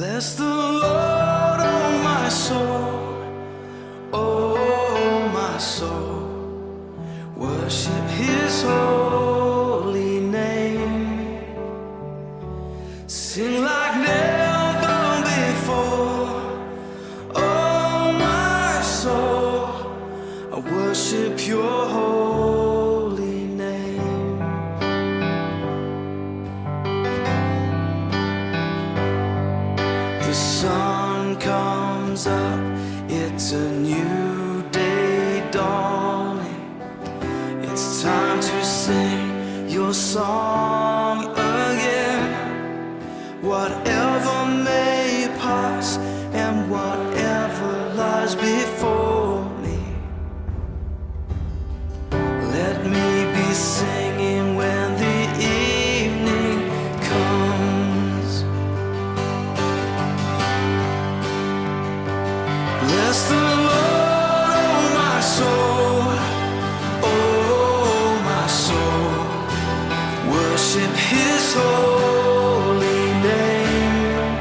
Bless the Lord, oh my soul, oh my soul. Worship His holy name. Sing like never before, oh my soul. I worship Your holy name. The sun comes up, it's a new day dawning. It's time to sing Your song again. Whatever may pass and whatever lies before me, let me be singing when the evening comes. Bless the Lord, oh my soul, oh my soul. Worship His holy name.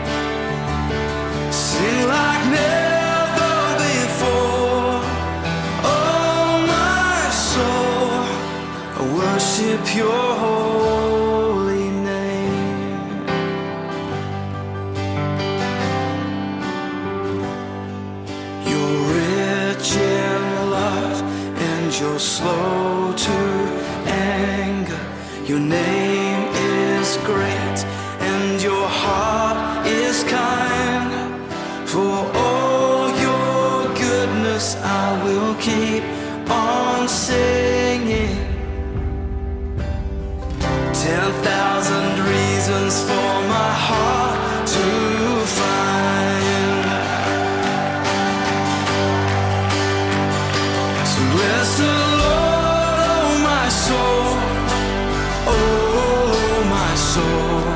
Sing like never before, oh my soul. I worship Your holy name. You're rich in love and You're slow to anger. Your name is great and Your heart is kind. For all Your goodness I will keep on singing. 10,000 reasons for my heart to find. So bless the Lord, oh my soul, oh my soul.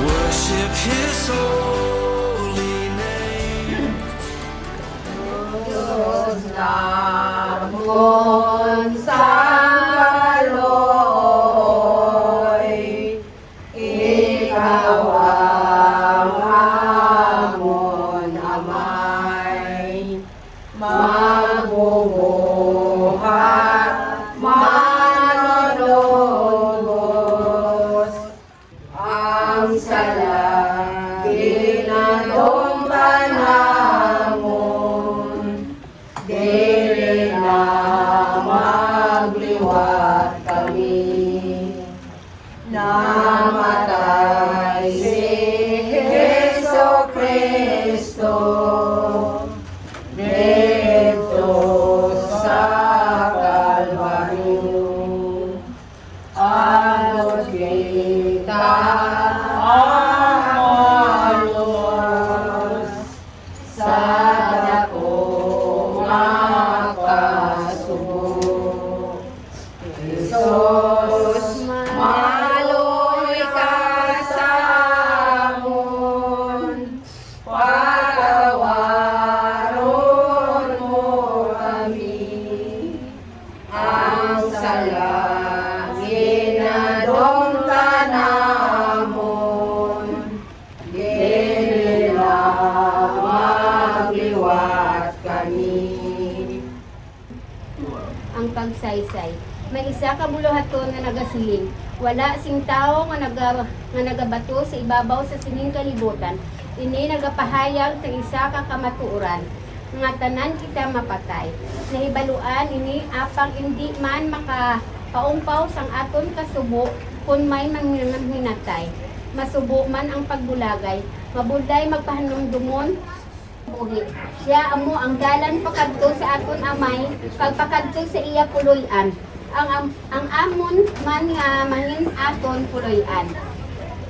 Worship His holy name. Diyos namon sa kaloy, Ikaw ang amon amay, magbubuhat manonogos, ang salagi na namon, dili na magliwat kami. Namatay si Jesucristo dito sa Kalbaryo. Ano kita ang Diyos sa dakong makasubo. Jesus, maloy ka sa amon, patawaron mo kami. Ang salangin na dong tanamon, dili na magliwat kami. Ang pagsaysay. May isa ka buluhaton nga nagasiling. Wala sing tao nga nagabato sa ibabaw sa sining kalibutan. Ini nagapahayag sa isa ka kamatuoran. Nga tanan kita mapatay. Nahibaluan ini apang hindi man makapaumpaw sang aton kasubo kun may manginatay. Masubo man ang pagbulagay. Mabulay magpahanumdumon buhi. Siya amo ang dalan pakadto sa aton amay, pagpakadto sa iya puloy-an. Ang amon man nga mangin aton puloy-an.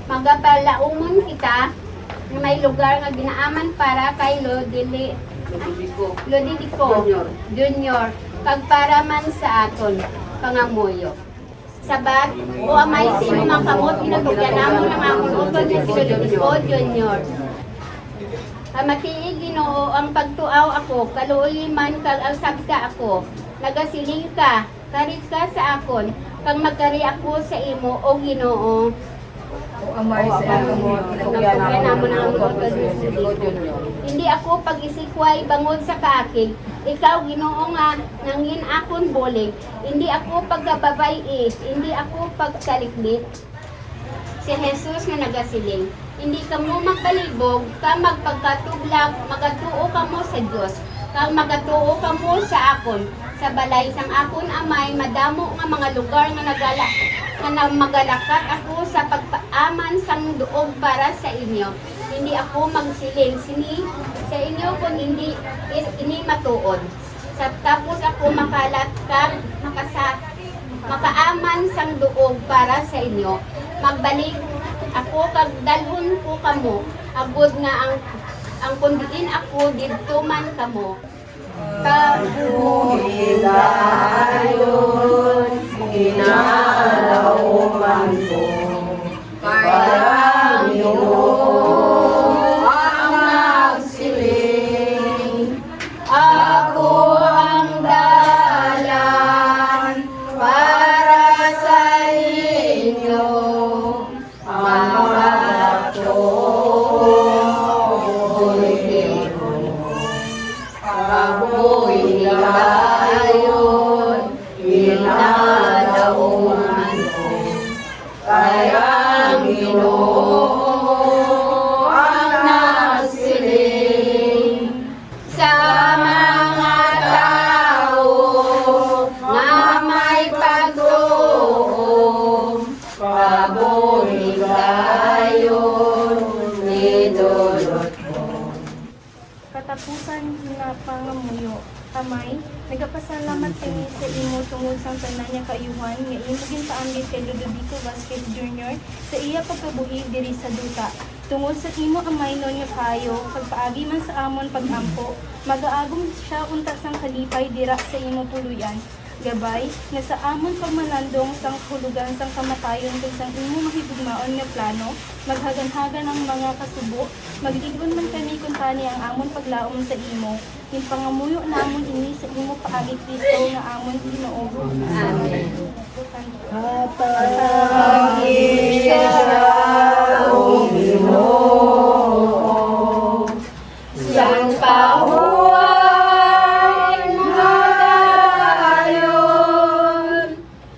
Magapalaumon kita nga may lugar nga ginaaman para kay Lodidico Junior pagpara man sa aton pangamuyo. Sabat o amay sa imong kamot ginatugyan namo ng amon utod nga si Lodidico Junior. Matiig Ginoo ang pagtuaw ako, kaluoy man kag alsabta ako. Nagasiling ka, karit ka sa akon, kag magkari ako sa imo o Ginoo. Amay sa mo. Nagtugyan namo na ang hindi ako pag-isikway bangod sa kaakig. Ikaw Ginoo nga nangin akon bolig. Hindi ako pagkababay hindi ako pagkaliklit. Si Jesus nga nagasiling, hindi ka mo magbalibog, ka magpagkatublag, magatuo ka mo sa Dios. Kang magatuo ka mo sa akon. Sa balay sang akon amay madamo nga mga lugar nga magalakat ako sa pagpaaman sang duog para sa inyo. Hindi ako magsiling sini sa inyo kung hindi ini matuod. Sa tapos ako makalat kag makaaman sang duog para sa inyo. Magbalik ako kag dalhon ko kamo. Agud nga ang kundiin ako didto man kamo. Kabuhi dayon, ginalauman ko. Kaya Ginoo ang nagsiling, ako ang dalan para sa inyo. Kabuhi dayon, ginalauman ko. Kaya Ginoo ang nagsiling sa mga tao nga may pagtuo. Kabuhi dayon, idulot ko. Katapusan na pangamuyo. Amay, nagapasalamat kami sa imo tungod sa tanan niya kaayuhan nga imo ginpaambit kay Ludovico Vasquez Jr. sa iya pagkabuhi diri sa duta. Tungod sa imo amay non nga kayo, pagpaagi man sa amon pagampo, magaagom siya unta sang kalipay dira sa imo puluyan. Gabay, nga sa amon pagmalandong sang hulugan sang kamatayon kung sang imo mahigugmaon nga plano, maghagan-hagan ang mga kasubo, magligon man kami kung tani ang amon paglaom sa imo. Yung pangamuyo namon ini sa imo paagi Kristo nga amon Ginoo. Amen. Hatagi siya o Ginoo, sang pahuay madayon,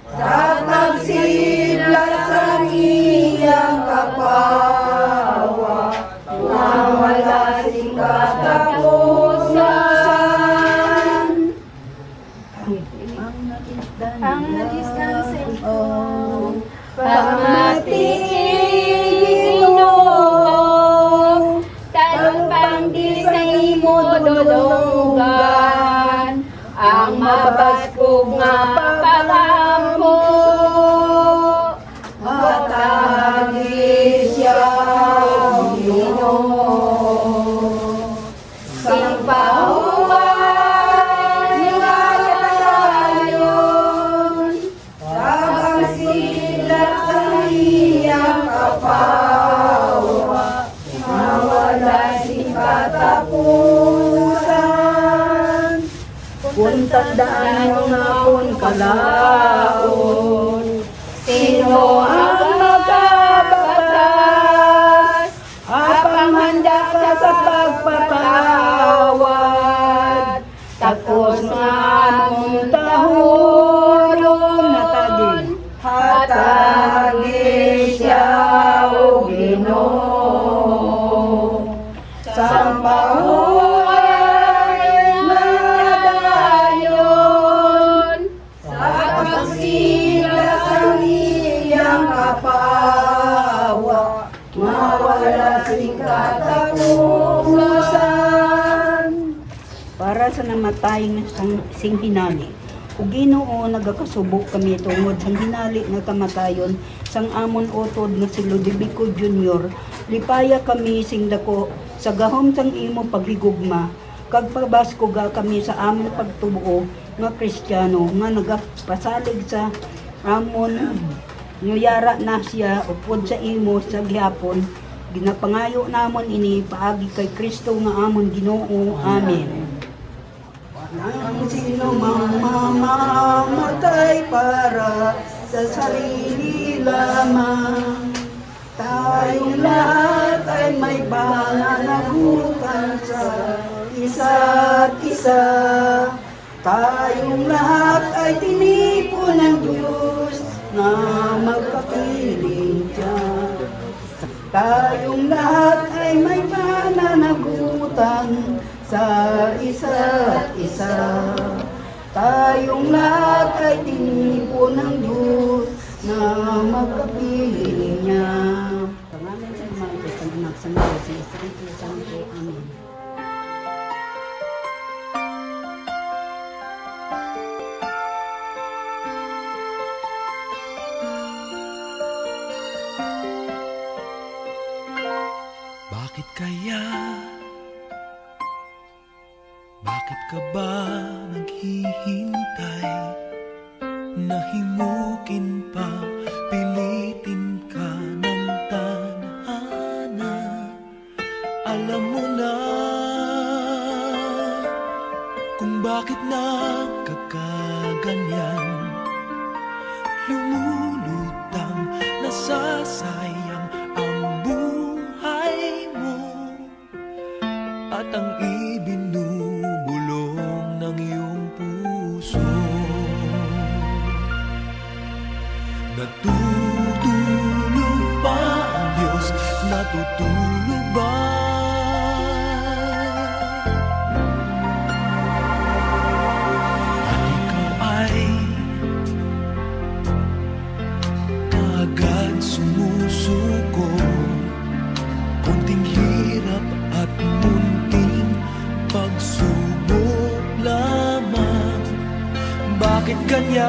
sa pagsidlat sa iyang kapawa, mawala sing katapusan. Ang nagistan sa ito, Pamating Ginoo, Talupang di sa imo dulungan, ang mabaskog nga pagampo. hatagi siya o Ginoo, sang pahuway nga dayon, sa pagsilat sa iyang kapawa, mawala sing katapusan. Kung tandaan mo nga kung kalaon, sino ang magkabatas? Apang handa ka sa pagpapawad, tapos nga mong tahurong natagi. Hatagi siya o Ginoo, sang pahuway madayon, sa pagsilat sa iyang kapawa, mawala sing katapusan. Para sa namatay nga sing hinali, o Ginoo nagakasubok kami tungod sa hinali nga kamatayon sang amon utod nga si Ludovico Jr. Lipaya kami sing dako sa gahom sang imo paghigugma, kag pabasko ga kami sa amon pagtubo nga Kristiyano nga nagapasalig sa amon nguyara na siya upod sa imo sa gihapon. Ginapangayo namon ini paagi kay Kristo nga amon Ginoo. Amen. Nang sino mang mamamatay para sa sarili lamang, Tayong lahat ay may pananagutan sa isa't isa. Tayong lahat ay tinipon ng Diyos na magkapiling siya. Tayong lahat ay may pananagutan sa isa't isa. Tayong lahat ay tinipon ng Diyos na magkapiling niya. Pangalan sa mga Diyos ang anak sa mga sa Espiritu Santo. Amen. Bakit kaya? Bakit ka ba naghihintay? Nahimukin pa, pilitin ka ng tadhana. Alam mo na kung bakit nagkakaganyan. Lumulutang, nasasayang ang buhay mo at ang ibinubulong ng iyong puso. Natutulog ba ang Diyos? Natutulog ba? At ikaw ay agad sumusuko. Konting hirap at munting pagsubok lamang. Bakit ganyan?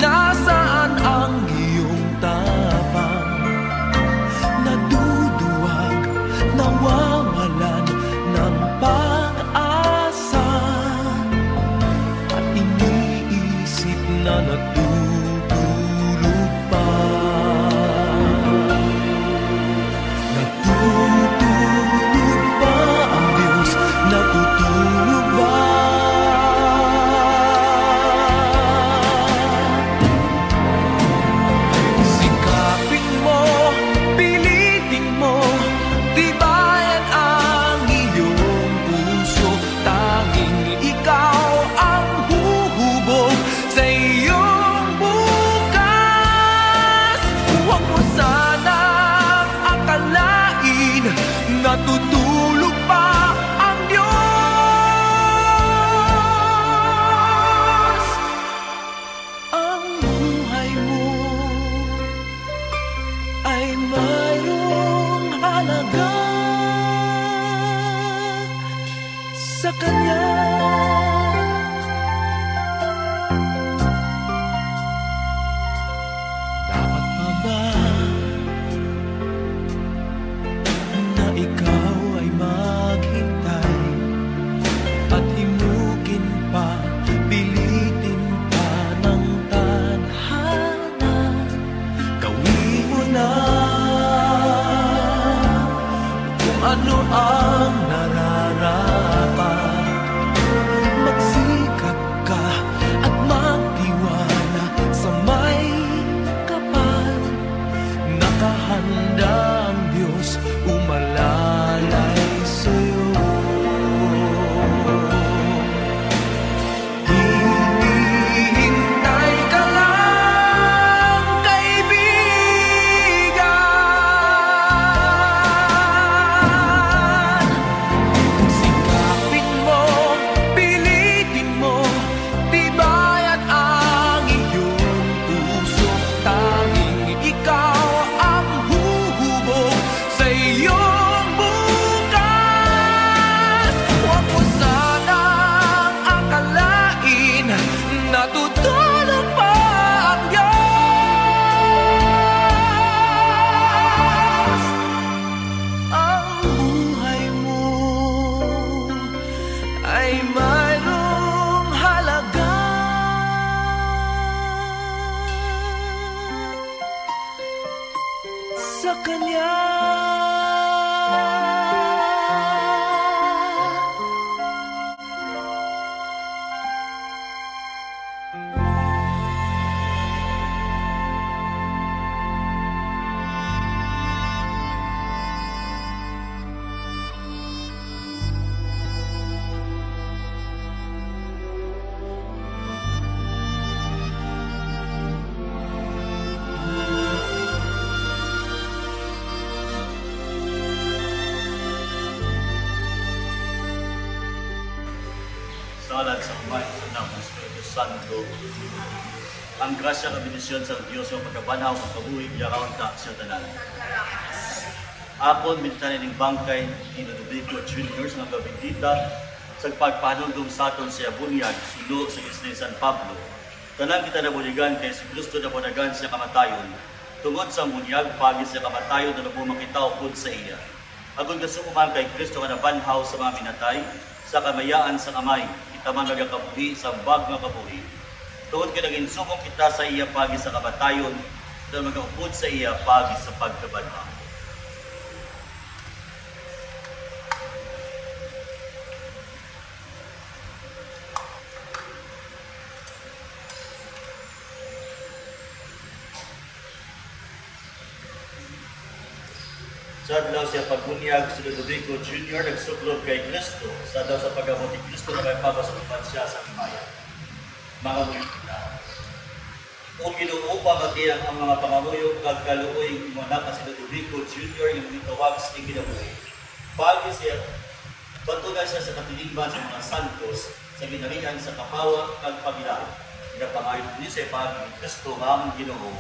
Nasaan ang iyong tapang? Naduduwag, nawawalan ng pag-asa, at iniisip na natutulog pa. Natutulog ba ang Diyos? Natutulog ba? Sikapin mo, pilitin mo, tibayan ang iyong puso. Tanging ikaw ang huhubog sa iyong bukas. Huwag mo sanang akalain natutulog pa ang Diyos. Ang buhay mo ay mayroong halaga sa Kanya. Dapat pa ba na ikaw ay maghintay at himukin pa, pilitin pa ng tadhana? Gawin mo na kung ano ang nararapat. Magsikap ka at magtiwala sa may kapal. Nakahanda ang Diyos umalalay sa'yo. Hihintay ka lang, kaibigan. Sikapin mo, pilitin mo, tibayan ang iyong puso. Tanging ikaw ang huhubog sa iyong bukas. Huwag mo sanang akalain natutulog pa ang Diyos. Ang buhay mo ay mayroong halaga sa Kanya. ngalan sa Ama, sa Anak, sa Espiritu Santo. Ang grasya at bendisyon sa Diyos ng pagkabanaw ng kabuhi, yarawang ta siya tanan. Apon, mintanin ng bangkay, ni Ludovico Jr. sa mga bendita, sa pagpanundong sa aton siya bunyag, sulo sa Isla San Pablo. Tanan kita nabuligan kay si Kristo na bunagan siya kamatayon, tungod sa bunyag, pagi siya kamatayon na nabumakitaw pod sa iya. Agon kasukuman kay Kristo nga nabanhaw sa mga minatay, sa kamayaan sa kamay, kita man nagakabuhi sa bag nga kabuhi. Tungod kay naging sumong kita sa iya pagi sa kamatayon, na magaupod sa iya pagi sa pagkabanhaw. Sa adlaw siya pagbunyag si Ludovico Jr. nagsuklob kay Kristo sa daw sa pag-abot ni Kristo na may papasukan siya sa himaya. Mga mulita. Kung ginuupa magkiyang ang mga pangamuyo kag kaluoy mo na si Ludovico Jr. yung gitawag sa kinabuhi. Pagi siya batugan siya sa katilingban sa mga santos sa ginarian sa kapawa kag pagilaw. Pinapangayon niya sa pagi ni Kristo nga ang Ginoo.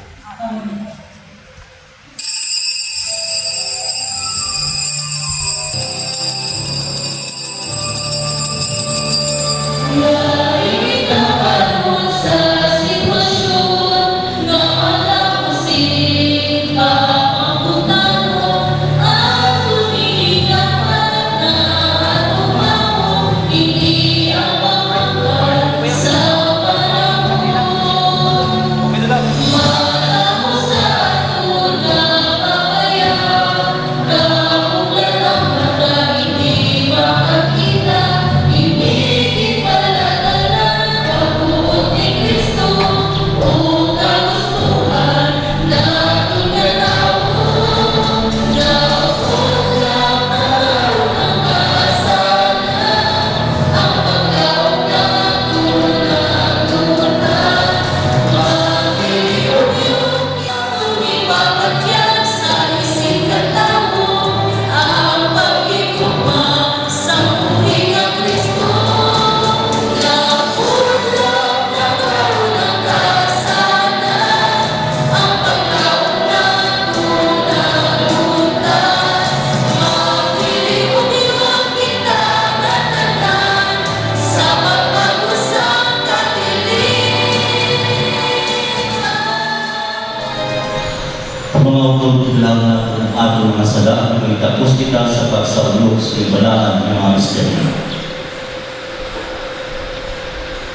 Mga utod lang na ato mga sala, itapos kita sa pagsaulog sa ibalaan ng mga misteryo.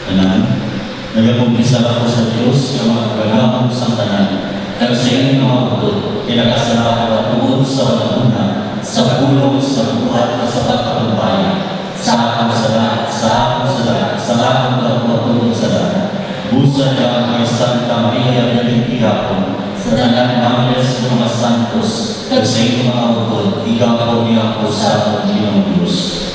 Tanan, nagakumpisa ako sa Diyos ng mga kagamang sa tanan. Kaya sa inyong mga utod, kinakasala ako at tungod sa una, sa pulong, sa buhat, at sa pagkakumpaya. Sa akong sala, sa akong sala, sa akong kapatulong sala. Busa ka kay Santa Maria ng Ihapon, sa tanan Mangles ng mga Santos, kag sa inyong mga utod, ikaw po niya po sa akong Ginong Diyos.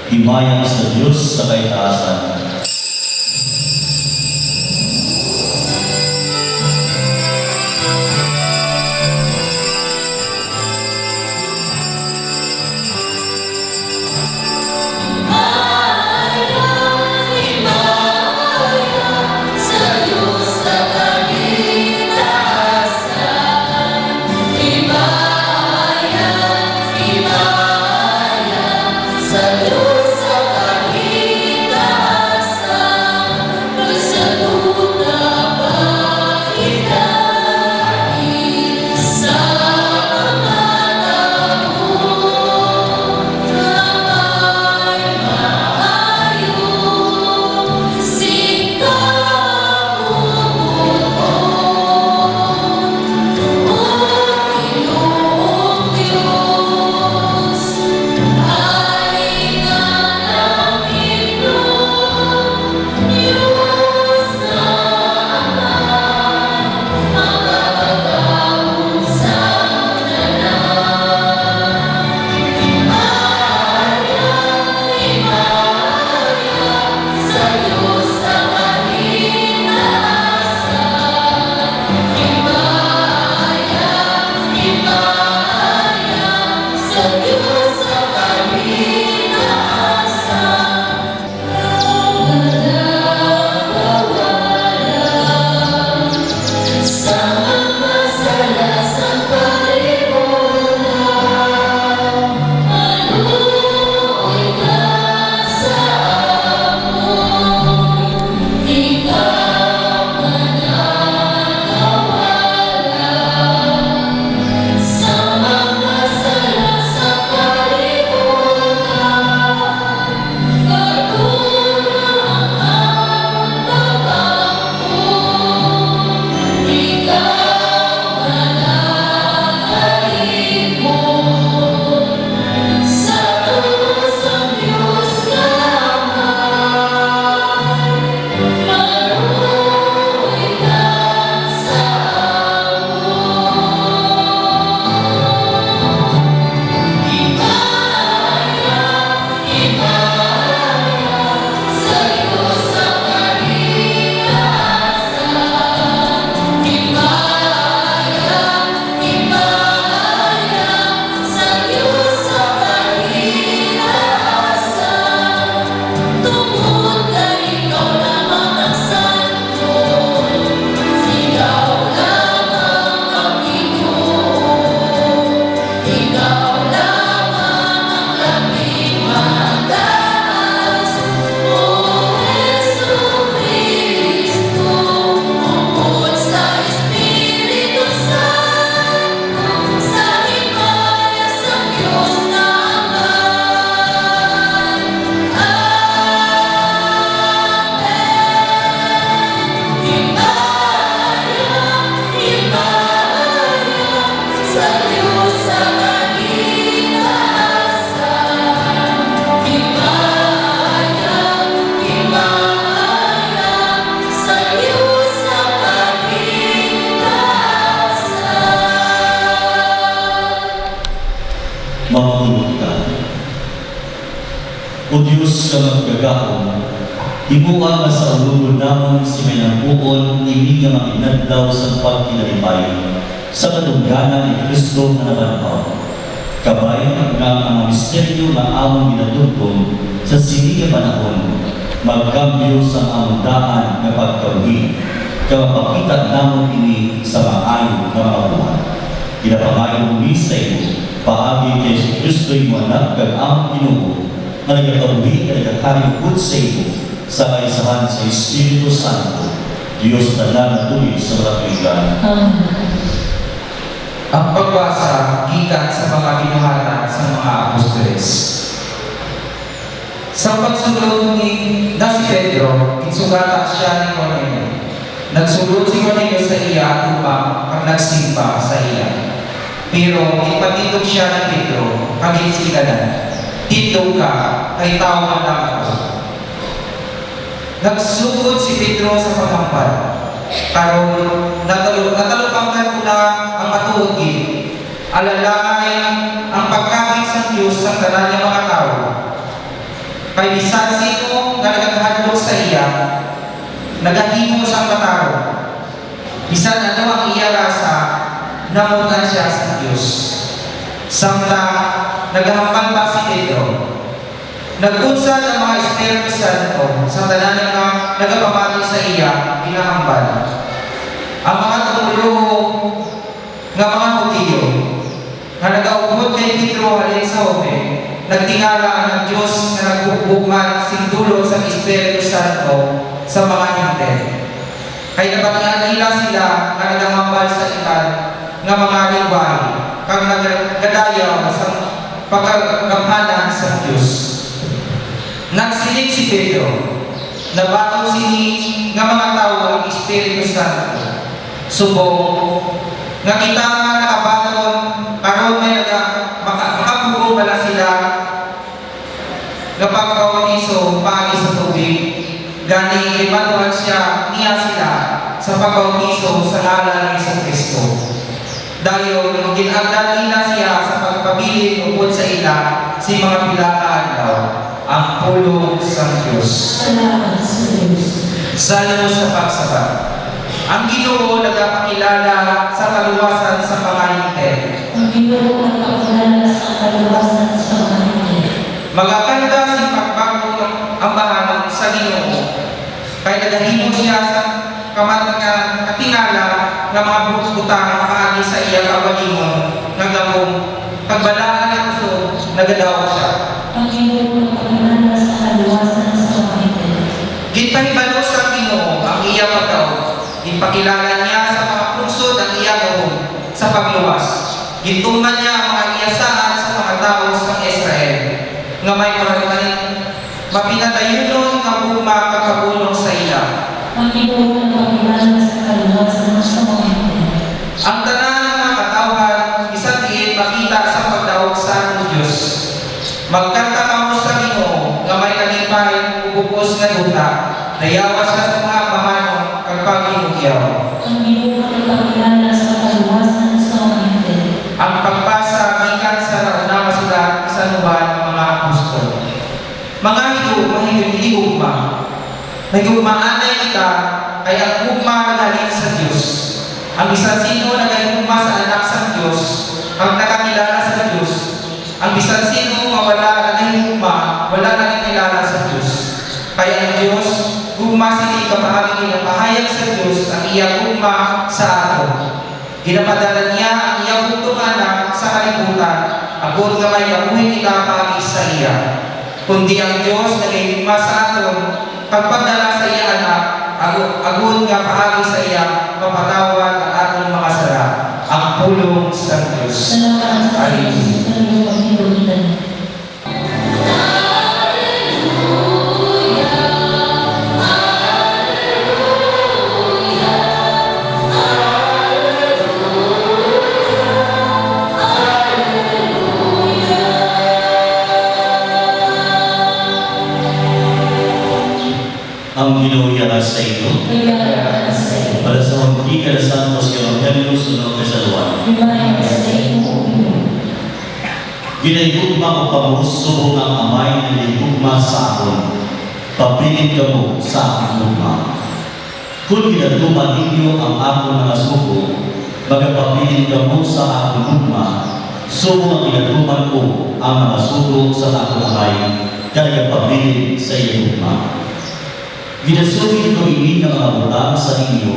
Himayang sa Diyos sa kaitaasan. Sa Diyos sa kahina Magtulog ka. O Diyos ka magkagahon, ibuang nga sa ululod namon si may nagbuon, hindi nga makinadlaw sa pagkinalipay, sa katungganan ni Kristo na nabanhaw. Kabay nga ang misteryo na among ginatugtong sa sining nga panahon, magkambyo sa among daan nga pagkabuhi, kapapakita namon ini sa maayo nga mga buhay. Kinapamayo muli sa iyo, paagi kay si Kristo'y mo anak kag ang Ginoo nga nagakabuhi at nagakaringkod sa iyo sa kaisahan sa Espiritu Santo, Diyos na nanatuloy sa matapiligan. Ang pagbasa gikan sa mga binuhatan sa mga apostoles. Sa pagsulod ni si Pedro, insugatan siya ni Cornelio. Nagsulod si Cornelio sa iya upang ang nagsimpa sa iya. Pero ipatindog siya ni Pedro, kagitsikanan. Tindog ka, kay tao man lang ako. Nagsugod si Pedro sa paghambal. Karon natalupanggan ko na ang matuod alalay ang pagkabig sa Diyos sa tanan niya mga tao. Kay bisan sino nga nagahadlok sa iya, nagahimo sa matao. Bisan ano ang iya rasa, namutan siya sa Diyos. Samta nagahambal pa si Pedro. Nagkunsan ang mga Espiritu Santo sa tanan nga nagapamati sa iya, ginahambal. Ang mga tumuluho nga mga Hudiyo nga nagaugod kay Pedro halin sa Jope, nagtingala ang Diyos na nagbukbukman sing dulot sa Espiritu Santo sa mga hinte. Kay nabatian nila sila nga nagahambal sa ikan nga mga lingwahe kag nagadayaw sa pagkagamhanan sa Diyos. Nagsiling si Pedro, nabatong sini nga mga tao ang Espiritu Santo. Subong, nga kita nga nakabaton, karon may makapugong bala sila nga pagkauniso paagi sa tubig. Gani ibatuhan siya niya sila sa pagkauniso sa ngalan ni Kristo. Dahil ginagdan nila siya sa pagpabilin upod sa ila si mga pilakaan daw ang pulong sa Diyos. Salamat sa Diyos. Salmo sa pagsabat. Ang Ginoo nagpakilala sa kaluwasan sa mga hinte. Ang Ginoo nagpakilala sa kaluwasan sa mga hinte. Magakanda si pagbago ang bahanon sa Ginoo. Kaya nagahimo siya sa katingala nga mga butang paagi sa iya kawalimon nga gamong pagbalaan ng puso nagadaw siya. Ang Ginoo nagpakilala sa kaluwasan sa mga hinte. Ginpahibalos ang Ginoo ang iya pagdaw. Ginpakilala niya sa mga punsod ang iya gawon sa pagluwas. Gintuman niya ang mga iyasaan sa mga tao sa Israel nga may mapinatayunon nga buma kakabulong sa ila. Ang Ginoo nagpakilala sa kaluwasan sa mga hinte. Ang tanan ng mga katawhan isang diin makita sa pagdaog sa atong Diyos. Magkanta kamo sa Ginoo nga may kalipay ubupos nga duta. Dayawa siya sa mga bahanon kag paghinugyaw. Ang Ginoo nagpakilala sa kaluwasan sa mga hinte. Ang pagbasa gikan sa nauna nga sulat sa nuban ng mga apostol. Mga higugma. Nagugmaanay kita ay ang ugma galing sa Diyos. Ang bisan sino nagayugma sa anak sa Diyos, ang nakakilala sa Diyos. Ang bisan sino nga wala nagayugma, wala nakakilala sa Diyos. Kaya ang Diyos, gugma sila kapahagi ng pahayag sa Diyos ang iyang gugma sa ato. Ginapadala niya ang iyang butong anak sa kalibutan, agod nga may kabuhi kita pahagi sa iya. Kundi ang Diyos nagayugma sa aton, pagpadala sa iya anak, agud nga paagi sa iya, mapatawad ang atong mga sala, ang pulong sa Diyos. Salamat sa Diyos. Hallelujah. Hallelujah. sa inyo. Para sa Magkika na Santos kay Evangelio sunod kay San Juan. Ginayugma ko kamo subong ang amay na ginayugma sa akon. Pabilin kamo sa akong lugma. Kung ginatuman ninyo ang akong mga suko, magpabilin kamo sa akong lugma. Subong ang ginatuman ko ang mga suko sa akong amay, kaya pabilin sa iyong lugma. Ginasugin ko ini ng mga bulang sa inyo,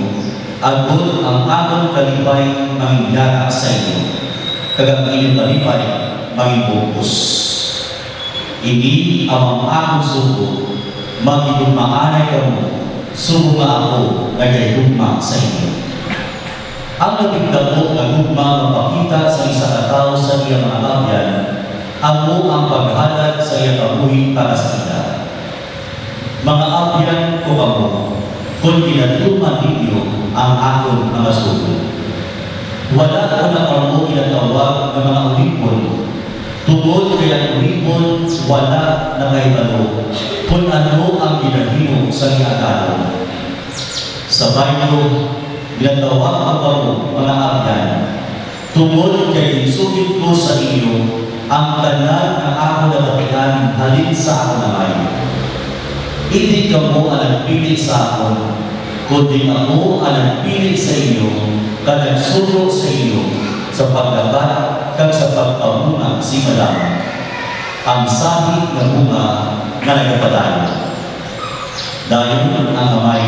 agod ang akong kalipay mangyara sa inyo. Kagang inyong kalipay, maging bukos. Ini ang akong suko, magigugmaanay kamo, suko nga ako, nagayugma sa inyo. Ang nabigdako na gugma mapakita sa isa katao sa iyang mga kabyan, amo ang paghalad sa iyang kabuhi para sa ila. Mga abyan ko kamo, kung ginatuman ninyo ang akong mga suko. Wala ko na kamo ginatawag ng mga ulipon. Tungod kaya ulipon, wala na kay balo. Kung ano ang ginahimo sa iyagalo. Sa Bible, ginatawag ang kamo, mga abyan. Tungod kaya insugit ko sa inyo ang tanan na ako nabatian halin sa ako namay. Hindi kamo ang nagpili sa ako, kundi ako ang nagpili sa inyo, kanagsulo sa inyo, sa pagdapat kag sa pagpamunga si Madam. Ang sahig ng bunga na nagpadayon. Dahil ang amay,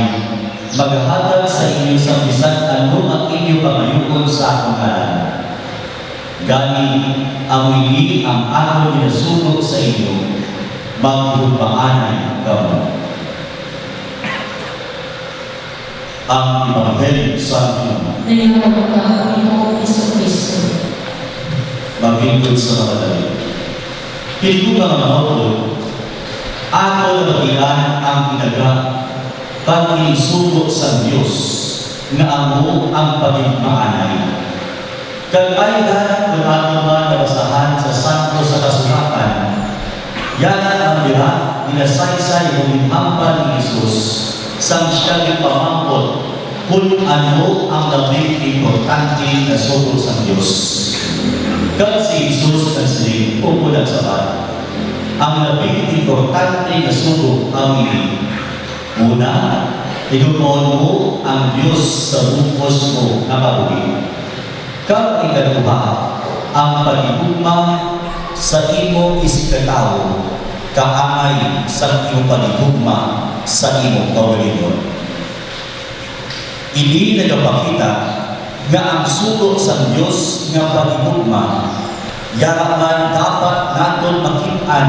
maghahatag sa inyo sa bisan ano ang inyo pangayukon sa akong ngalan. Gani ang hindi ang ako ginasunog sa inyo, maghupaanay kamo. Ang Ebanghelyo sa Panginoon. Maglingkod sa mga dali. Hindi ko mga manotod, ako nabatian ang inaga pag-iisugo sa Diyos nga amo ang pagigmaanay. Kagaydan kung ano man nabasahan sa santo sa kasulatan, yan ang diha, inasaysay o minhampan ni Jesus sang siya ipamangkot kung ano ang labing importante na sugo sa Diyos. Kaya si Jesus nagsiling, pupulang sabat, ang labing importante na sugo ang ini. Una, inunoon mo ang Diyos sa bukos mo na kabuhi. Kaya ikaduha, ang pagigugma sa imo isikataw, kaangay sa iyong pagigugma sa imo kawalingon. Ini nagapakita nga ang sugo sa Diyos nga pagigugma, yaraman dapat naton makitaan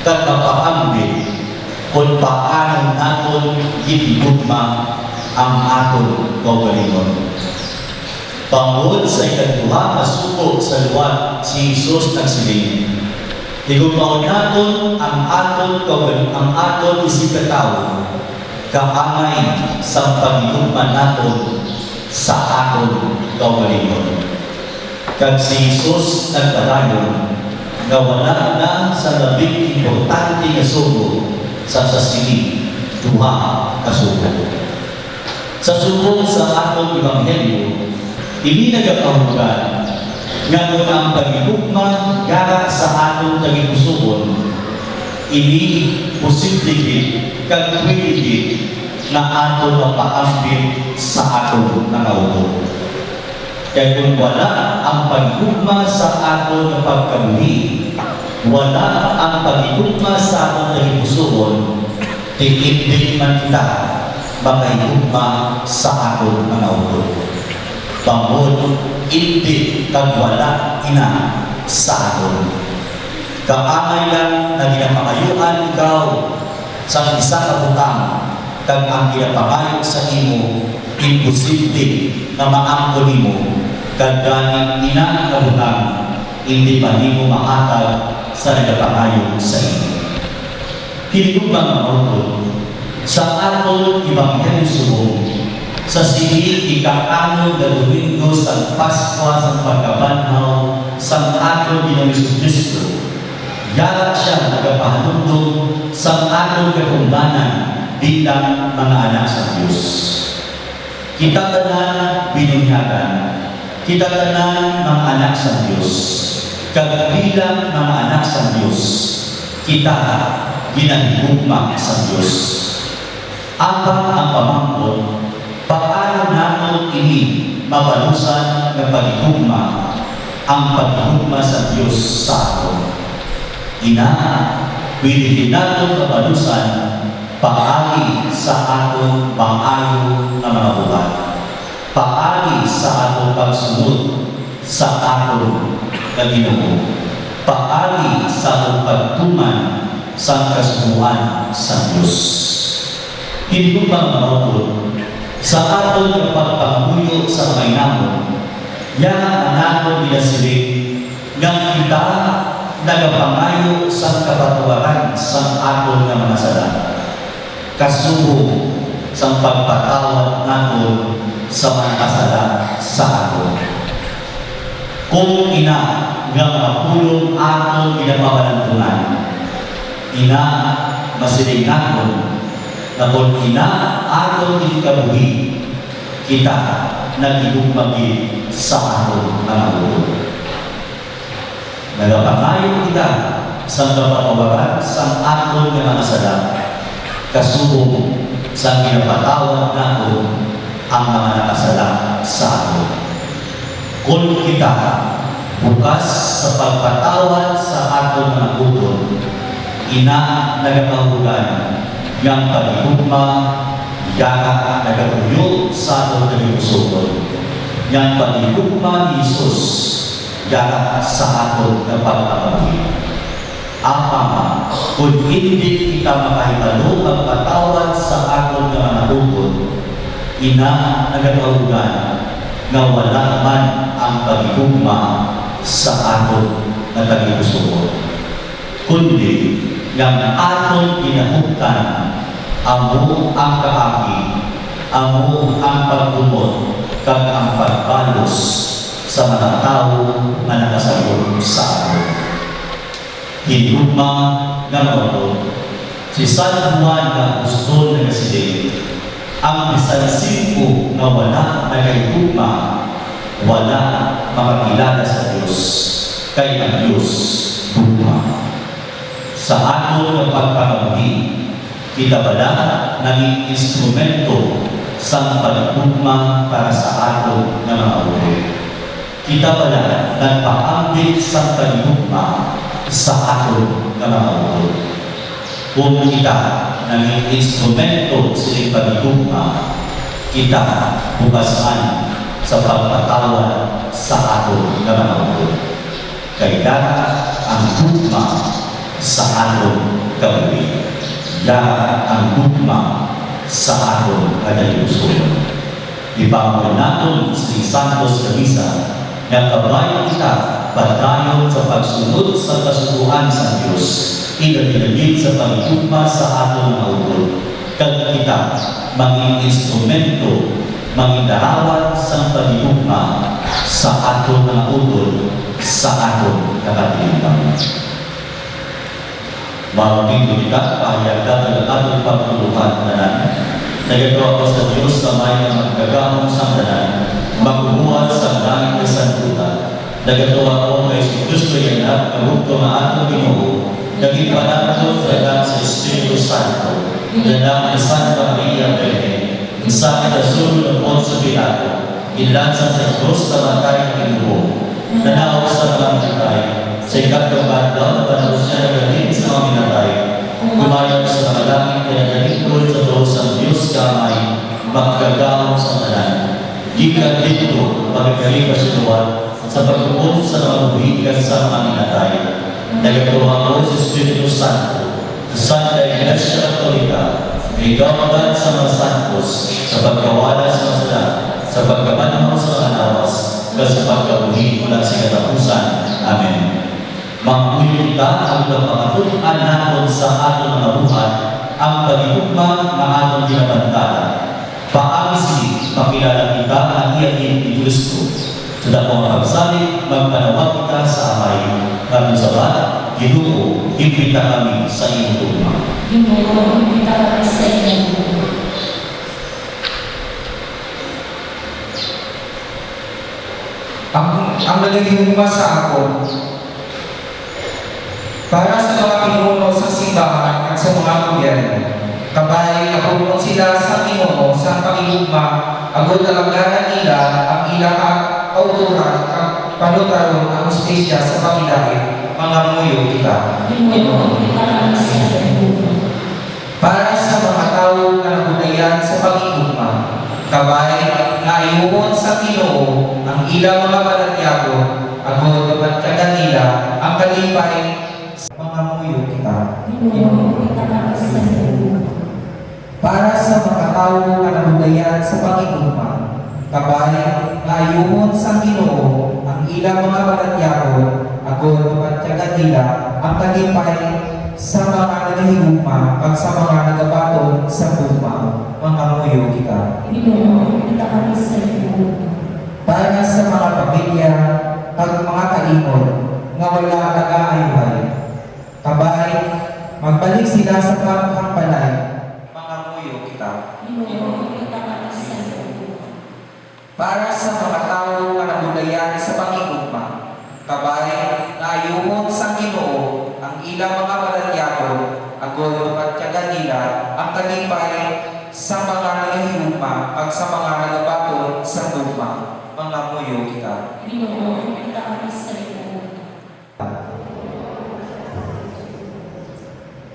kag mapaambit kung paano naton gigugma ang aton kawalingon. Pangod sa ikaduha na sugo sa luwat, si Jesus nagsiling, igugmaon naton ang aton isikataw, kaangay sa pagigugma naton sa aton kawalingon. Kag si Jesus nagpadayon nga wala na sa labing importante nga sugo sa sasili, duha ka sugo. Sa sugo sa aton Ebanghelyo, hindi nagakahugan nga kung ang pagigugma gara sa aton tagipusogon, ini posible kag pwede na aton mapaambit sa aton nangauto. Kaya kung wala ang pagigugma sa aton na pagkabuhi, wala ang pagigugma sa aton tagipusogon, titindig man kita makahigugma sa aton nangauto. Pangod, hindi kag wala ina sa aton. Kaangay lang na ginapangayuan ikaw sa isa ka butang, kag ang ginapangayot sa imo, imposible na maangko nimo, kag ganing ina ka butang, hindi pa nimo mahatag sa nagapangayot sa imo. Hinigubang mautod, sa aton Ebanghelyo subong, sa sigil ika-ano na Domingo sa Paskwa sa pagkabanhaw sa aton Ginoong Jesucristo. Yara siya nagapahanundong sa aton katungdanan bilang mga anak sa Diyos. Kita tanan binunyagan, kita tanan mga anak sa Diyos. Bilang mga anak sa Diyos, kita ginahigugma sa Diyos. Apat ang pamangkot, paano natin ini mabalusan ng paghigugma ang paghigugma sa Diyos sa aton. Ina, pwede natin mabalusan paagi sa aton pangayo na mga buhat. Paagi sa aton pagsunod sa aton na Ginoo. Paagi sa aton pagtuman sa kasubuan sa Diyos. Hindi ko pang mautod sa aton ng pagpanguyo sa may namon, yan ang naton binasilig ng kita nagapangayo sa kapatuwaran sa aton ng mga sala. Kasubo sa pagpatawad naton sa mga kasala sa aton. Kung ina nga mapulong aton ginapawalantungan, ina masilig naton na kung ina aton ikabuhi, kita nagigugmagi sa aton mga ulo. Nagapangayo kita sa kapatawaran sa aton nga mga sala, kasubong sa ginapatawad naton ang mga nakasala sa aton. Kung kita bukas sa pagpatawad sa aton mga utol, ina nagapahugan ng paghigugma, yaka nagapuyo sa aton nagigusukol. Ng paghigugma ni Jesus, yaka sa aton na pagpapabuhi. Apang, kung hindi kita makahibalo ang patawad sa aton ng mga utol, ina nagapahugan na wala man ang paghigugma sa aton na nagigusukol. Kundi, yang aton ginahuktan amo ang kaagi, amo ang pagtumot, kag ang pagbalos sa mga tao na nakasayon sa aton. Hinugma nga mga si San Juan na gusto na kasilig, ang bisan simpo na wala nagahigugma, wala makakilala sa Diyos, kay ang Diyos hugma. Sa aton ng pagpakabuhi, kita bala naging instrumento sa paghigugma para sa aton ng mga ulo. Kita bala nagpaambit sa paghigugma sa aton ng mga ulo. Kung kita naging instrumento sa paghigugma, kita bukasan sa pagpatawad sa aton ng mga ulo. Kaya ang hugma sa aton kabuhi, yan ang hugma sa aton kadayuson. Ipangalan naton si Santos Camisa na kabay kita padayon sa pagsunod sa kasubuan sa Diyos, inabinagin sa paghigugma sa aton mga utol. Kag kita maging instrumento, maging darawan sa paghigugma sa aton mga utol, sa aton kapatiliban. Maraming kita, pahayagdan ng ating pagtuluhan na nagagawa ko sa Diyos sa may magkagamong sandalan, magbubuhat sa langit na sandutan. Nagagawa ko kay si Kristo yan at karugto na atong Ginoo, naging panatod sa Espiritu Santo, na ng Santa Maria Virgen, sa kitasulong ng Poncio Pilato, inlansan sa krus na matay ng Ginoo, nanaw sa mga matay, sa ikatong daw na panahon siya nagaling sa mga minatay, gumayag sa mga langit na nagalingkod sa Diyos ang Diyos kamay, magkagawang sa tanan. Gikan dito, magagaling ka siya sa pagkukot sa mga buhigan sa mga minatay. Nagagawa ko sa Espiritu Santo, sa Santa Iglesia Katolika, may gawagan sa mga santos, sa pagkawala sa mga sala, sa pagkamanahon sa mga lawas, sa pagkabuhi mula sa katapusan. Amen. Magpuyo kita ang pagpapatunan natin sa aton mga buhat, ang paghigugma na aton ginabantala. Paagisi, pakilala kita ang iyanin ni Kristo. Sa dakong pagsalit, magpanawag kita sa amay. Kami sabat, Ginoo, impita kami sa iyong tugma. ang nagigugma sa ako para sa mga pinuno sa simbahan at sa mga gobyerno. Kabay napuno sila sa Ginoo sa pagigugma agud alagaran nila ang ilang autoran at panutaron ang hustisya sa pamilahe mga muyo kita. Para sa mga tao na nagunayan sa pagigugma, kabay na ayuhon sa Ginoo ang ilang mga panatyago agud matyagan nila ang kalipay sa mga muyo kita. Para sa mga tao na nagunayan sa pagigugma, kabay na ayuhon sa Ginoo ang ilang mga panatyago agud matyagan nila ang kalipay sa mga nagahigugma pag sa mga nagabaton sa gugma, mga muyo kita. Para sa mga pamilya at mga kalimon nga wala nag-aayuhay, kabay magbalik sila sa paghambalay, mga muyo kita. Para sa mga tao na nagunayan sa pangigugma, kabay na ayuhon sa Ginoo ang ilang mga panatyago agud matyagan nila ang kalipay sa mga nagahigugma pag sa mga nagabaton sa gugma, mga muyo kita.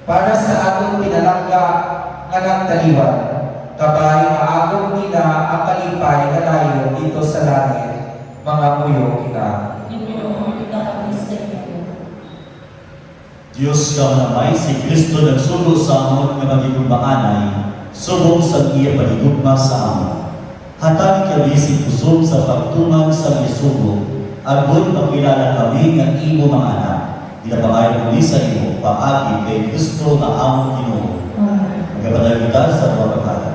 Para sa atong pinalangga nga nagtaliwan, kabay maagom nila ang kalipay kadayon dito sa langit, mga muyo kita. Diyos ka manamay, si Kristo nagsugo sa amon nga magigugmaanay, subong sa iya paligugma sa amon. Hatag kami si kusog sa pagtuman sa isugo, agud makilala kami ng imo mga anak. Ginapangay muli sa imo, paagi kay Kristo na amon Ginoo. Magkapatal kita sa mga pagkata.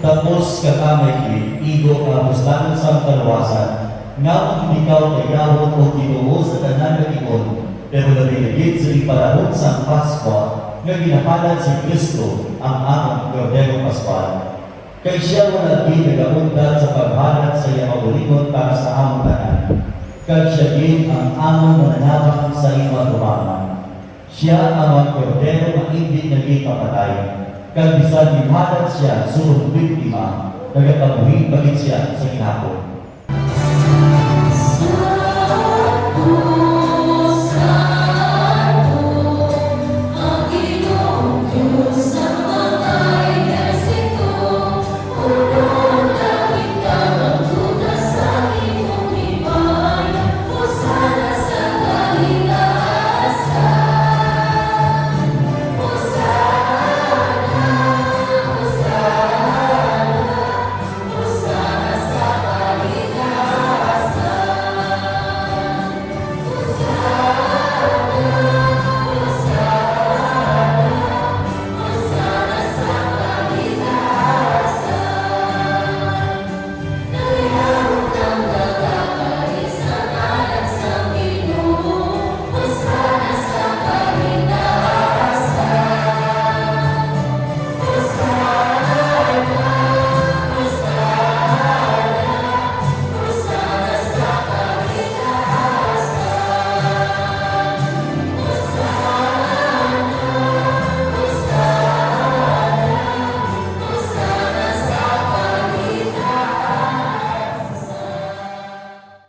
Tapos kakamay igo ang pustanan sa kalawasan, nga kung ikaw ay yawon o Ginoo sa tanan ng ikon, pero nabigagit sa ipanahon sa Pasko, nga ginapalan si Kristo ang amang Kordero Paspal. Kay siya wala din nagaundan sa paghalat sa iyang mabulingon para sa among tanan. kag siya din ang among mananabang sa imo atubangan. Siya ang mga kordero nga hindi naging papatay, kag bisan gihadat siya sulod biktima, nagakabuhi bagit siya sa kinahapon.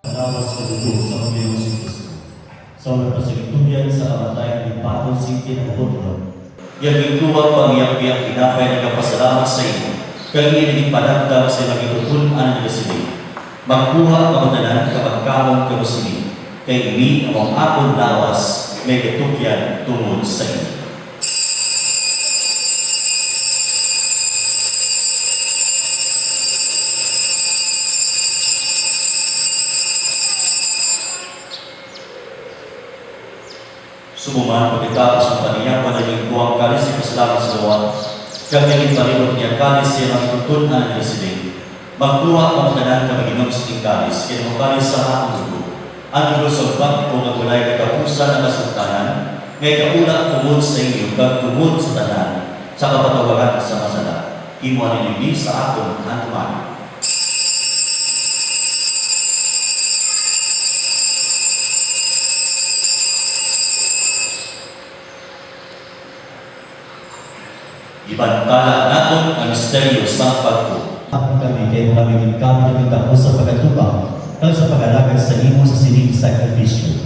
Salamat sa dugo sa Panginoon si Kristo. Sa mga pasagituyan sa kamatayan ni Patong Singkin ang Putro. Yang ituwa pangiyang-iyang kinapay nagapasalamat sa iyo. Kang inig panagdang sa magitutunan ng sili. Magkuha kamutanan kapag kamong kamusili. Kay ini ang akong lawas may katukyan tungod sa iyo. Sumuman pagkatapos ng paniyapan na yung buwang kalis ni kasalamat sa lawan, kang naging palimot niya kalis siya ng tutunan ng isiling. Magkuha ang tanan na mag-inom sa ting kalis, kaya makalis sa akong dugo. Ang dugo sa upat kung ang gulay katapusan ng kasultanan, ngay kauna tumod sa inyo, kag tumod sa tanan, sa kapatawaran sa masala. Imo ang nilibig sa akong hantuman. Ibantala naton ang misteryo sa pagko. Ako kami kay kami kami nagtapos sa pagkatubang kag sa pag-alagad sa imo sa sining sakripisyo.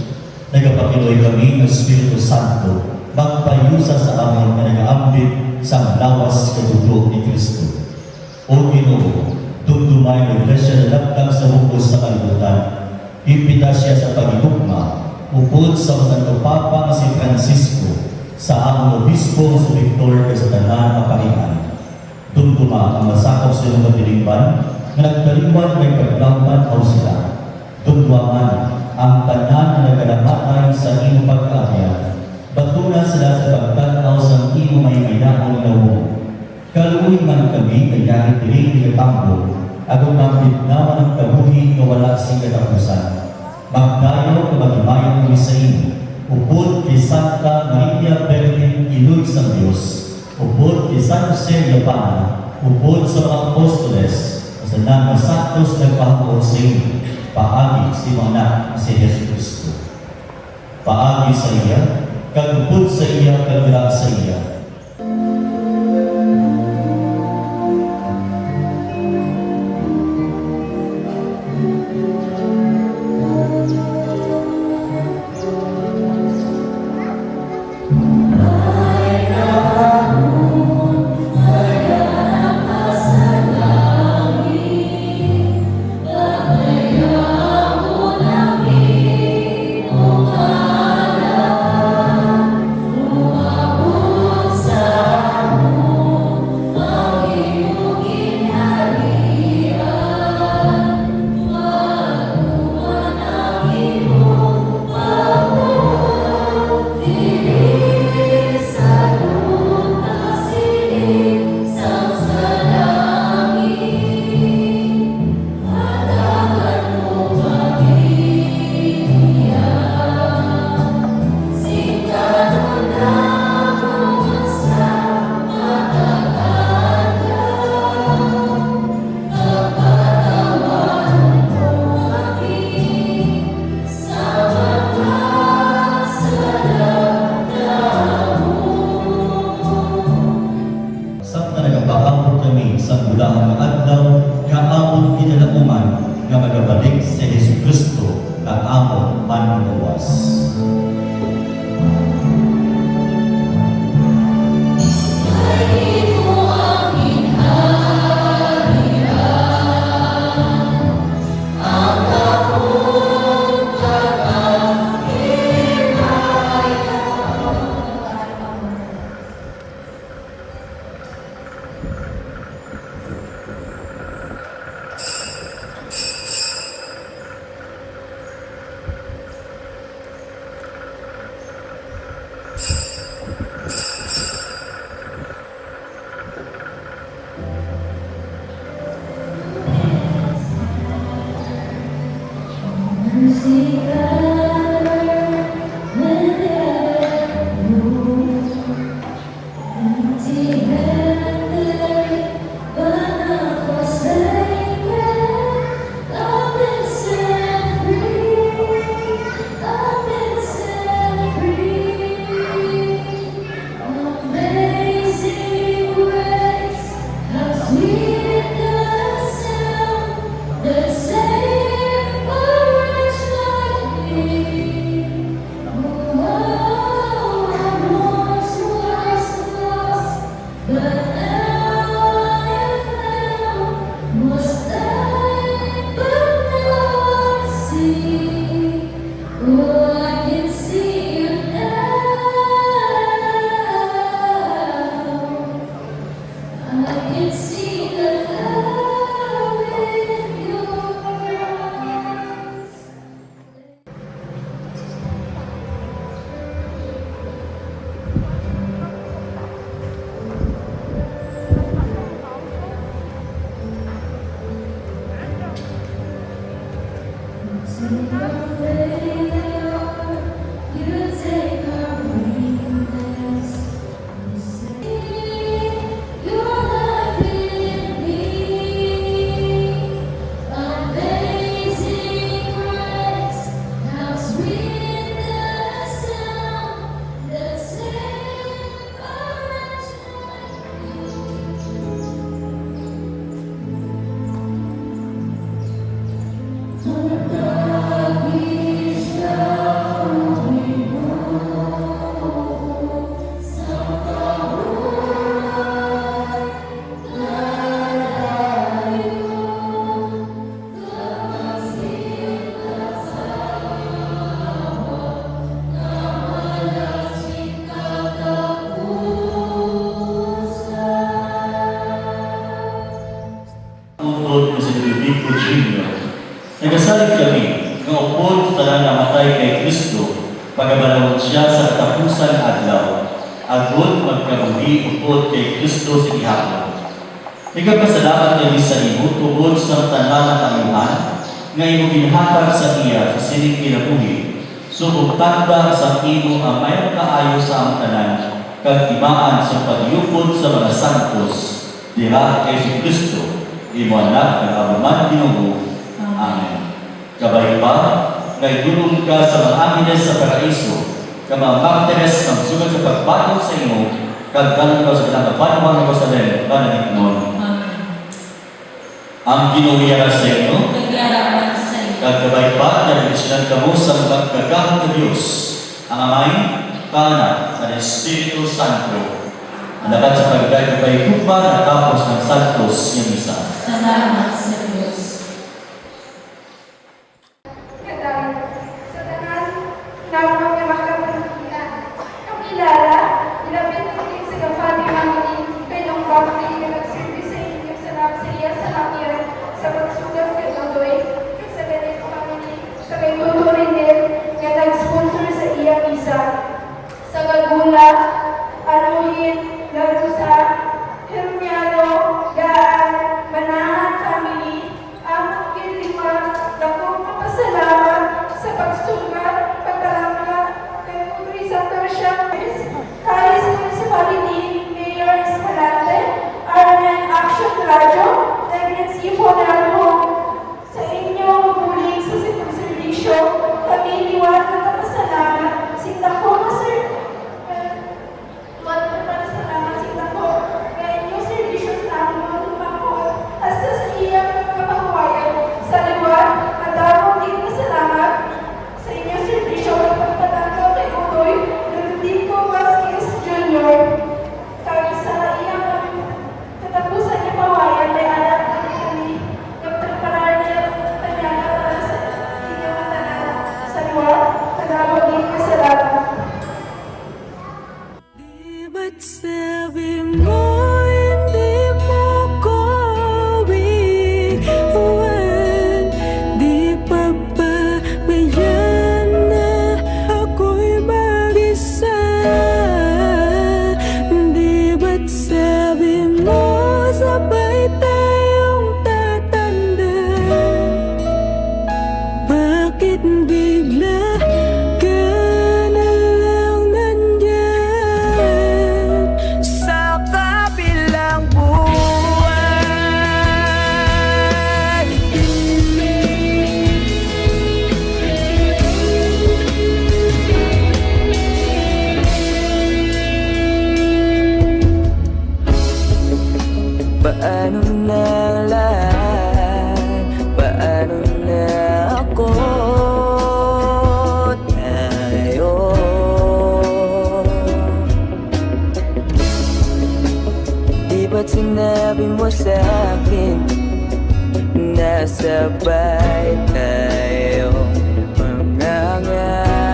Nagapakiloy kami ng Espiritu Santo magpayusa sa amin na nagaambit sa lawas kadugo ni Kristo. O Ginoo, dumdumay ng Iglesia na labtang sa hukos sa kalibutan. Impita siya sa pagigugma, upod sa Santo Papa na si Francisco, sa among obispo sa Victor kay sa tanan maparihan. Dumduma ang masakop sa ilang katilingban, na nagtalingban may paglampan o sila. Dumduaman ang tanan na nagalamatay sa iyong pag-aabya. Batunan sila sa pagtanaw sa iyong may maynaon na umo. Kaluoy man kami kayangit dili ni Tambo, agong mambitnawan ng kabuhi na wala sing katapusan. Magdayo na magimayang kami sa imo. Upod kay Santa Maria Virgen Iloy sa Diyos, upod kay San Jose Yapana, upod sa mga apostoles, sa nang santos nagpahamon sa iyo, paagi si mga anak si Jesus Cristo. Paagi sa iya, kag upod sa iya, kag sa iya. Utod ko si Ludovico Jr. Nagasalig kami ng upod sa tanan namatay kay Kristo, pagabalawon siya sa katapusan adlaw, agod magkabuhi upod kay Kristo sa gihapon. Nagapasalamat kami sa imo tungod sa tanan na kayuhan, nga imo ginhatag sa iya sa sining kinabuhi, subong tanda sa imo ang may kaayo sa among tanan, kag timaan sa pagyupod sa mga santos, diha kay Kristo, imo anak ng abuman Ginoo. Amen. Kabay pa, naidulong ka sa mga angeles sa paraiso, ka mga martires ng sugat sa pagbatong sa imo, kag ganun ka sa pinakapanuwang ng Jerusalem, pananignon. Ang ginuwiyara sa inyo, kag kabay pa, nalagisinan ka mo sa magkagahang na Diyos, ang Amay, Kaanak, at Espiritu Santo, ang dapat sa pagkagabay kupa na tapos ng santos yung isa. Salamat sa Diyos. Sa tanan, namang nga makapangilan. Ang kilala, ilapit ko din sa kapati namin kay nung bakti na nagsilbi sa inyo sa napsiya sa lakyan sa pagsugat kay Dodoy, kay sa ganito kami sa kay Dodoy din nga nag-sponsor sa iya misa. Sa Gagula, Aruhin, Larusa, Hermiano, Gaan, Manahan Family, sa akin, nasabay tayo mangangarap.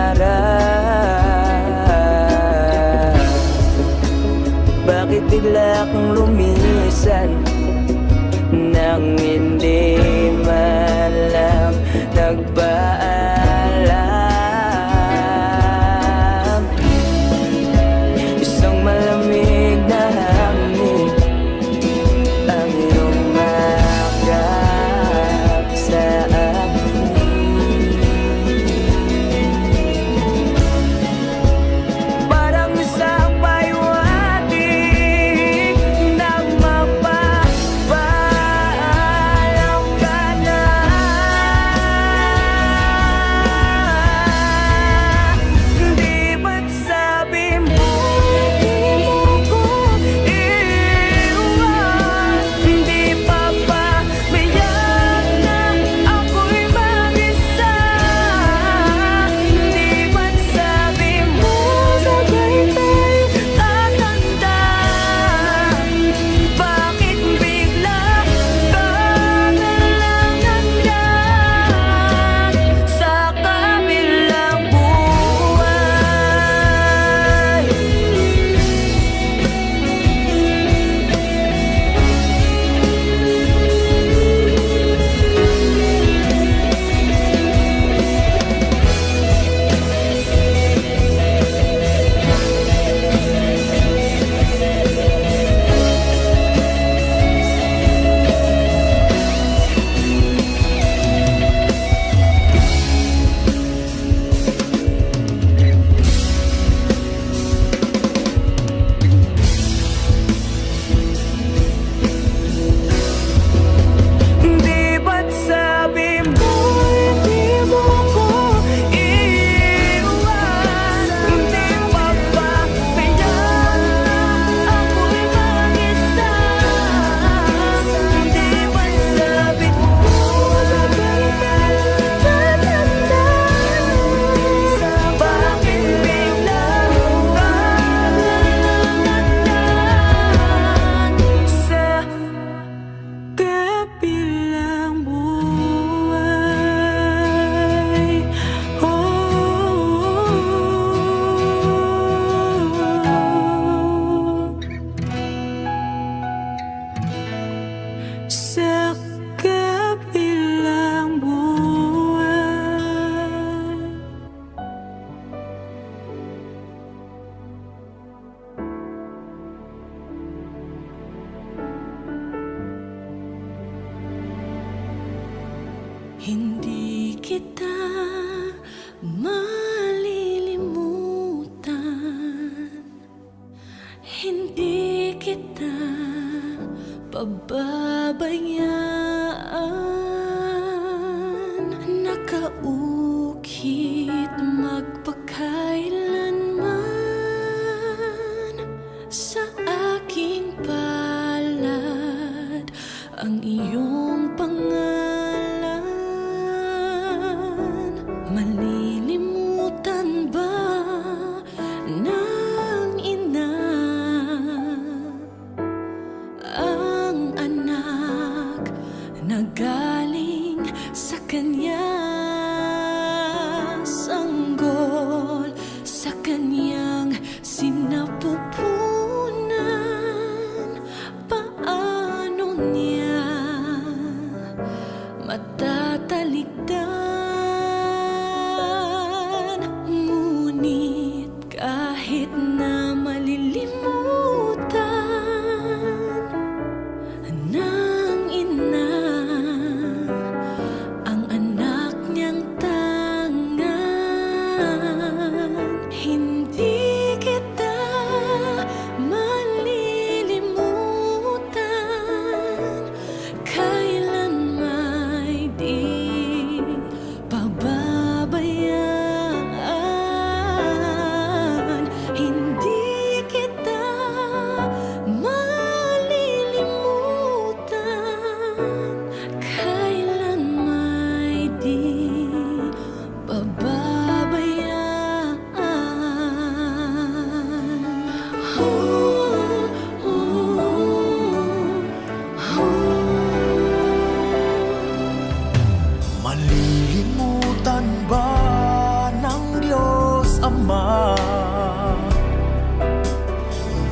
Bakit bigla kang lumisan nang hindi man lang nagpaalam? Isang malamig na hangin ang yumakap sa akin. Parang isang paywating nang mapapaalam ka na. Di ba't sabi mo di mo ko iiwan? Di pa ba biyak na ako'y mag-isa? Di ba't sabi mo sabay tayo tatanda? Bakit bigla ka na lang nandyan sa kabilang buhay? Di ba't sabi mo di mo ko iiwan? Di pa ba biyak ako'y mag-isa? Di ba't sabi mo sabay tayo tatanda? Bakit bigla ka na lang nandyan sa kabilang buhay? Sa kabilang buhay. Hindi kita malilimutan, hindi kita pababayaan. Nakaukit magpakailanman sa aking palad ang iyong pangalan. Malilimutan ba ng ina ang anak na galing sa kanya? Sanggol sa kanyang sinapupunan. Paano niya matatalikdan? Ngunit kahit na malilimutan ng ina ang anak niyang tangan, hindi kita malilimutan. Kailan may di Kalimutan ba ng Diyos Ama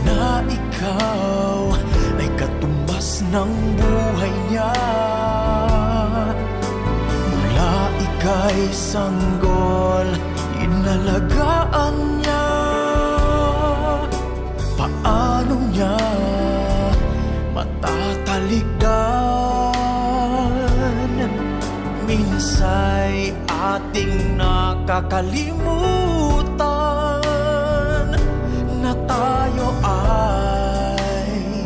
na ikaw ay katumbas ng buhay niya? Mula ika'y sanggol, inalagaan niya. Paano niya matatalikdan? Minsa'y ating nakakalimutan na tayo ay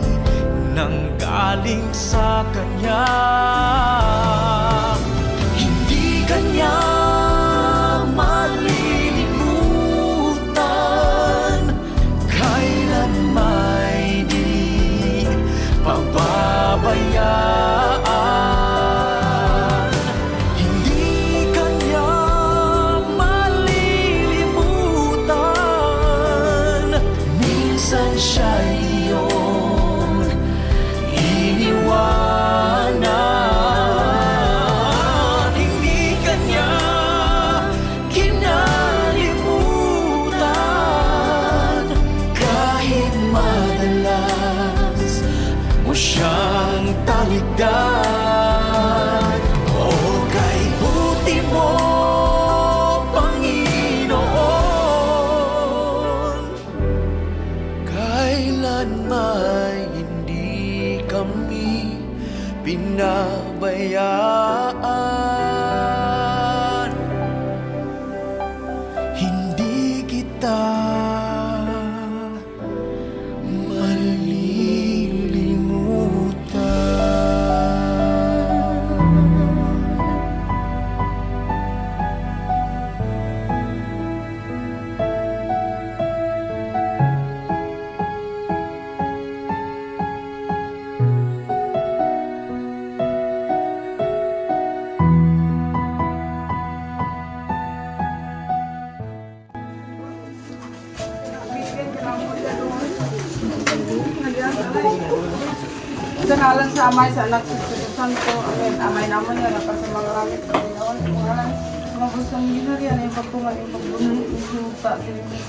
nanggaling sa Kanya. Hindi Kanya malilimutan, kailan may di pababayaan. Hindi Kanya malilimutan, minsan siya'y iyong iniwanan. Hindi Kanya kinalimutan, kahit madalas mo siyang talikdan. O kay buti mo, Panginoon, kailan may hindi kami pinabayaan. Hindi kita malilimutan. Sa ngalan sa Amay, sa Anak, sa Espiritu Santo, Amen. Amay naman yan, napasamaramit sa Panginoon, pangalan, mga gustong ginarian, yung pagpungan, yung pagbunuhin, yung hinuta,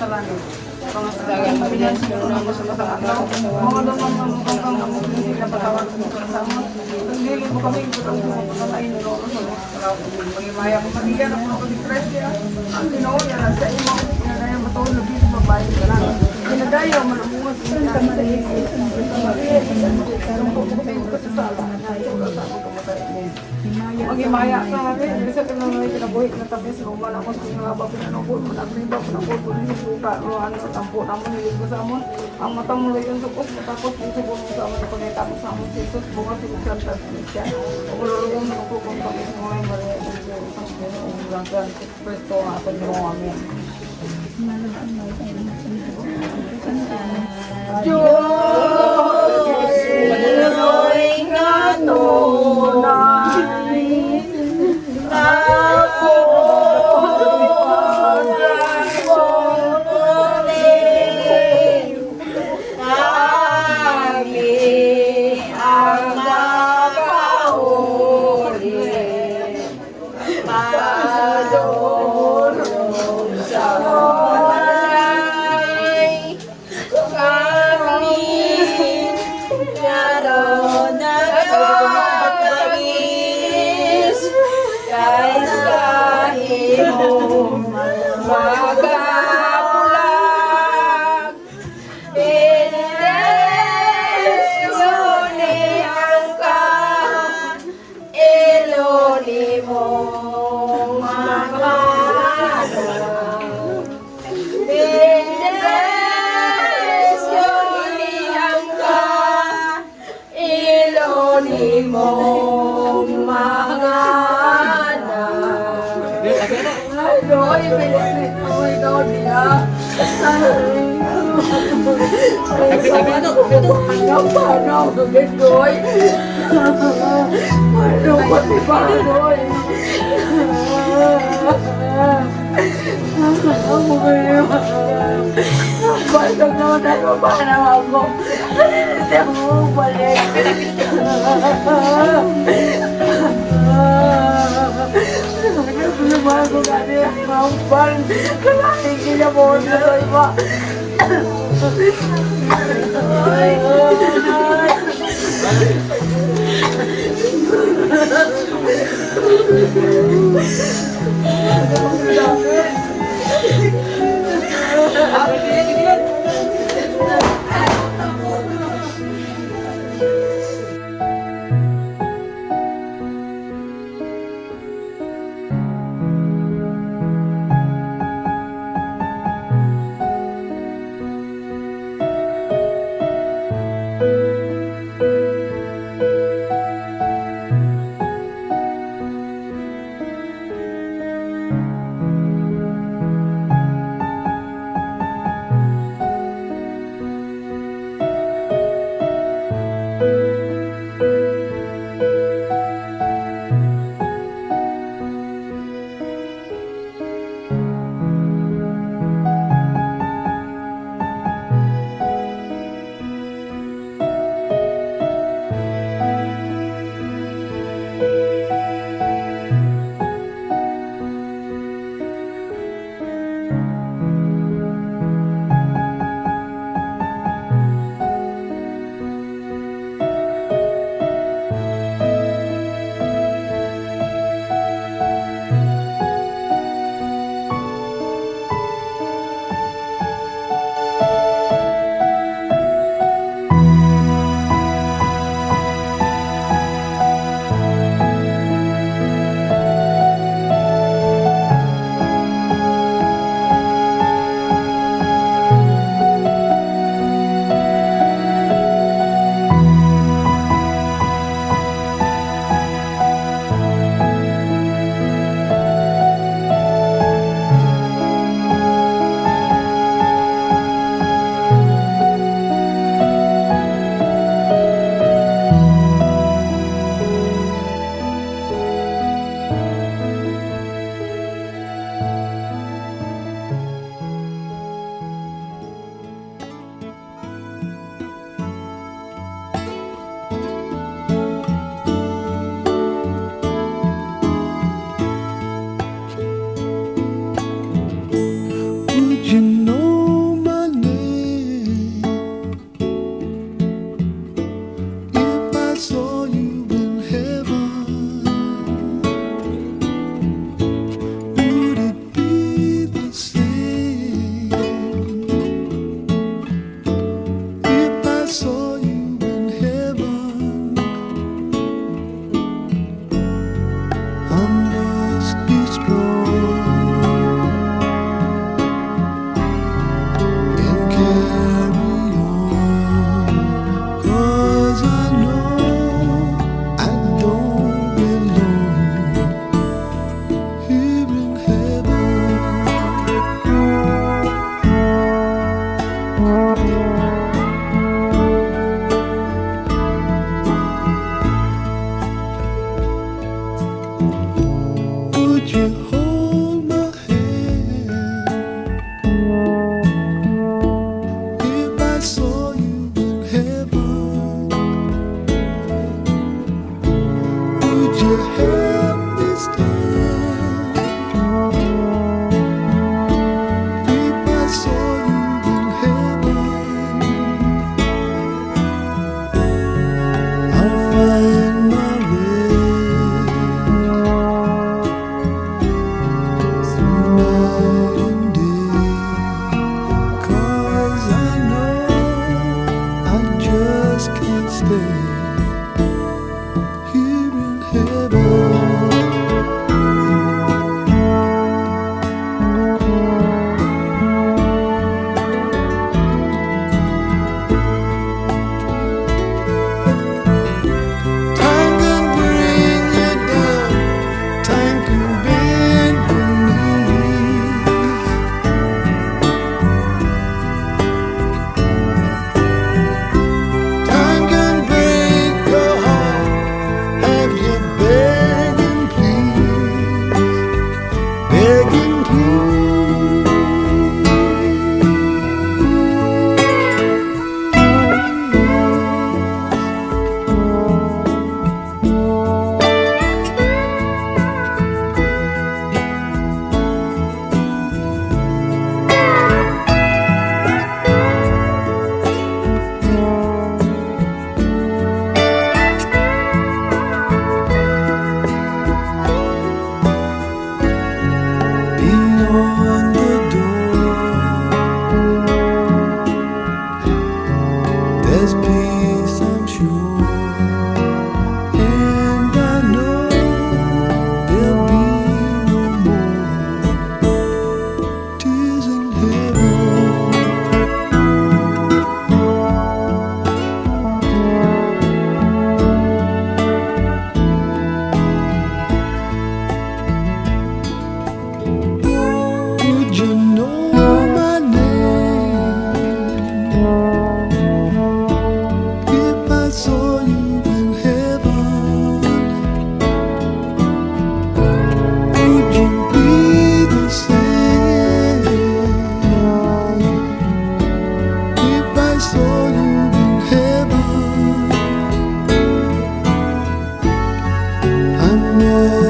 sa langit. Mga sadagan, mabilihan, siguro na mo sa matang araw, mga lumang mamukang kang hindi na patawag sa mga kasama. Pagdili mo kami, iputang sa mga pagkakain, niloko sa mga salaw. Pag-imaya ko magigyan, ang mga pag-depresya, ang Pinoon, yan, sa imo, pinagaya matawag na bilis, babae ka lang. Pinagaya, malamungas, pinagaya sa iyo. Mag-imaya ka rin. Bisa ka naman ay kinabuhit na tabi sa uman ako sa mga baba pinanukul. Managriba, pinakul, pulis, buka, rohan, tampo naman, hilig ko sa amon. Ang mata mo lang yung sukos, matapos yung subon mo sa amon, pangita mo sa amon, Jesus, bunga si Santa Cristian. Umululong na kukong kami sa mga Maria, isang pinaganggan, Cristo, ang ating Amen. Diyos, Pangino'y kanunay, ako kami ang nakahuli, padulong sa walay, kami naroon nagtagis, kaysa imong magapulang. Iloni angka, iloni mong makahalang. Iloni angka, iloni mong makahalang. Ay, pinilit mo ikaw niya. Paano ako gagawin? Paano ko si Panoy? Ako ngayon. Basta naman ako, paano ako? Hindi ako balik. Bago niya hambal. Kalahin niya mo na sa iba.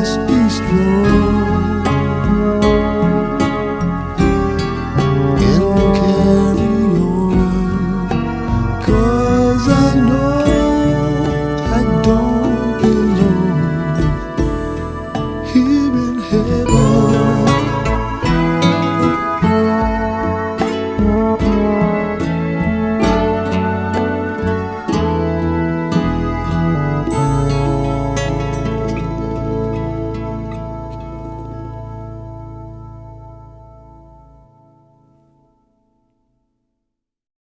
just be strong and carry on, 'cause I know I don't belong here in heaven.